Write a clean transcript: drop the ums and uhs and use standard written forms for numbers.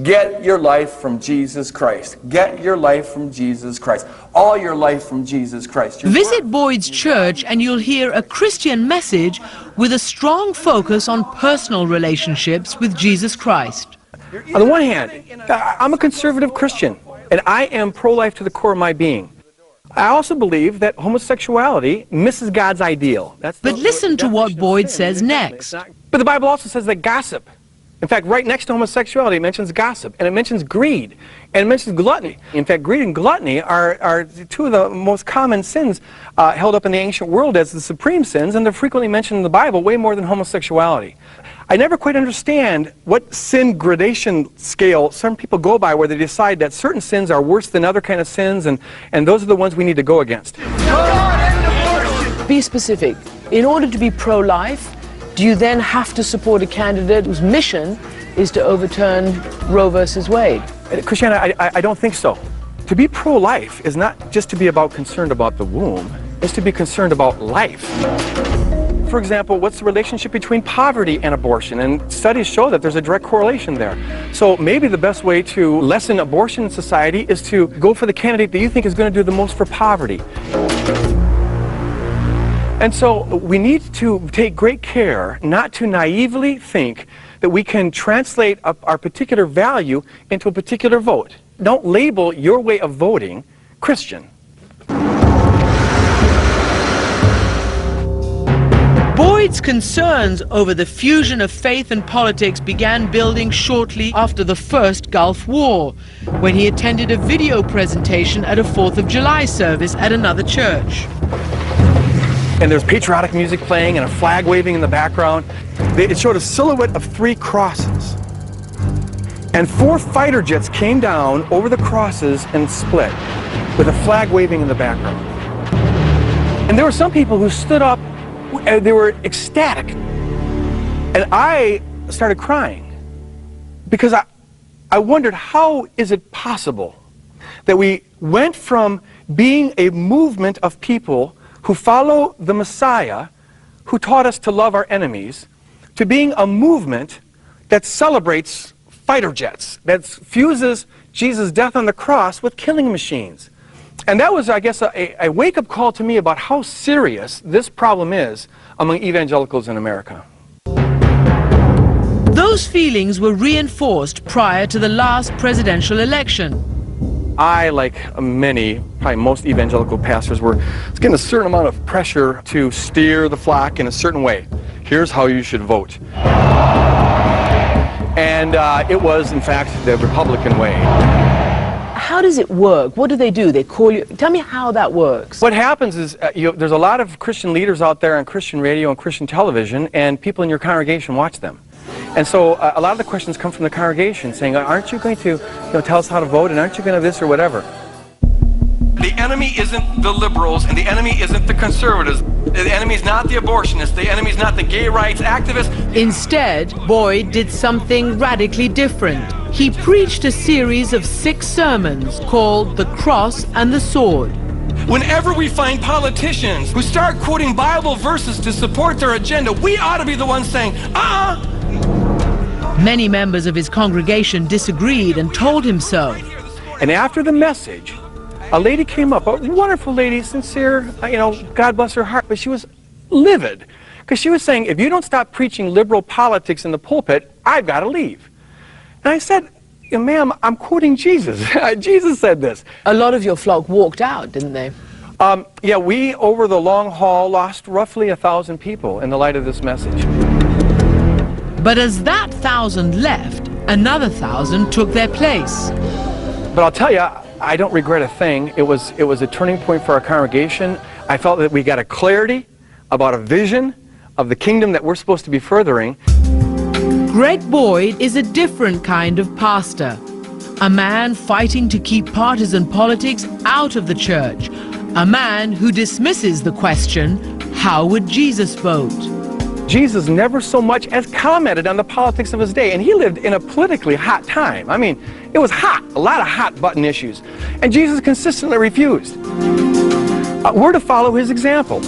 Get your life from Jesus Christ. Get your life from Jesus Christ. All your life from Jesus Christ. Visit Boyd's church and you'll hear a Christian message with a strong focus on personal relationships with Jesus Christ. On the one hand, I'm a conservative Christian, and I am pro-life to the core of my being. I also believe that homosexuality misses God's ideal. But listen to what Boyd says next. But the Bible also says that gossip, in fact, right next to homosexuality, it mentions gossip, and it mentions greed, and it mentions gluttony. In fact, greed and gluttony are two of the most common sins held up in the ancient world as the supreme sins, and they're frequently mentioned in the Bible way more than homosexuality. I never quite understand what sin gradation scale some people go by where they decide that certain sins are worse than other kind of sins, and those are the ones we need to go against. Be specific. In order to be pro-life, do you then have to support a candidate whose mission is to overturn Roe versus Wade? Christiana, I don't think so. To be pro-life is not just to be concerned about the womb, it's to be concerned about life. For example, what's the relationship between poverty and abortion? And studies show that there's a direct correlation there. So maybe the best way to lessen abortion in society is to go for the candidate that you think is going to do the most for poverty. And so we need to take great care not to naively think that we can translate our particular value into a particular vote. Don't label your way of voting Christian. Boyd's concerns over the fusion of faith and politics began building shortly after the first Gulf War, when he attended a video presentation at a 4th of July service at another church. And there's patriotic music playing and a flag waving in the background. It showed a silhouette of 3 crosses. And 4 fighter jets came down over the crosses and split, with a flag waving in the background. And there were some people who stood up, they were ecstatic. And I started crying because I wondered, how is it possible that we went from being a movement of people who follow the Messiah, who taught us to love our enemies, to being a movement that celebrates fighter jets, that fuses Jesus' death on the cross with killing machines? And that was, I guess, a wake-up call to me about how serious this problem is among evangelicals in America. Those feelings were reinforced prior to the last presidential election. I, like many, probably most evangelical pastors, was getting a certain amount of pressure to steer the flock in a certain way. Here's how you should vote. And it was, in fact, the Republican way. How does it work? What do? They call you? Tell me how that works. What happens is there's a lot of Christian leaders out there on Christian radio and Christian television, and people in your congregation watch them. And so a lot of the questions come from the congregation saying, aren't you going to tell us how to vote, and aren't you going to this or whatever? The enemy isn't the liberals, and the enemy isn't the conservatives. The enemy's not the abortionists. The enemy's not the gay rights activists. Instead, Boyd did something radically different. He preached a series of 6 sermons called The Cross and the Sword. Whenever we find politicians who start quoting Bible verses to support their agenda, we ought to be the ones saying, Many members of his congregation disagreed and told him so. And after the message, a lady came up, a wonderful lady, sincere, God bless her heart, but she was livid because she was saying, if you don't stop preaching liberal politics in the pulpit, I've got to leave. And I said, ma'am, I'm quoting Jesus. Jesus said this. A lot of your flock walked out, didn't they? Yeah, we, over the long haul, lost roughly 1,000 people in the light of this message. But as that 1,000 left, another 1,000 took their place. But I'll tell you, I don't regret a thing. It was a turning point for our congregation. I felt that we got a clarity about a vision of the kingdom that we're supposed to be furthering. Greg Boyd is a different kind of pastor. A man fighting to keep partisan politics out of the church. A man who dismisses the question, how would Jesus vote? Jesus never so much as commented on the politics of his day, and he lived in a politically hot time. I mean, it was hot, a lot of hot button issues, and Jesus consistently refused. We're to follow his example.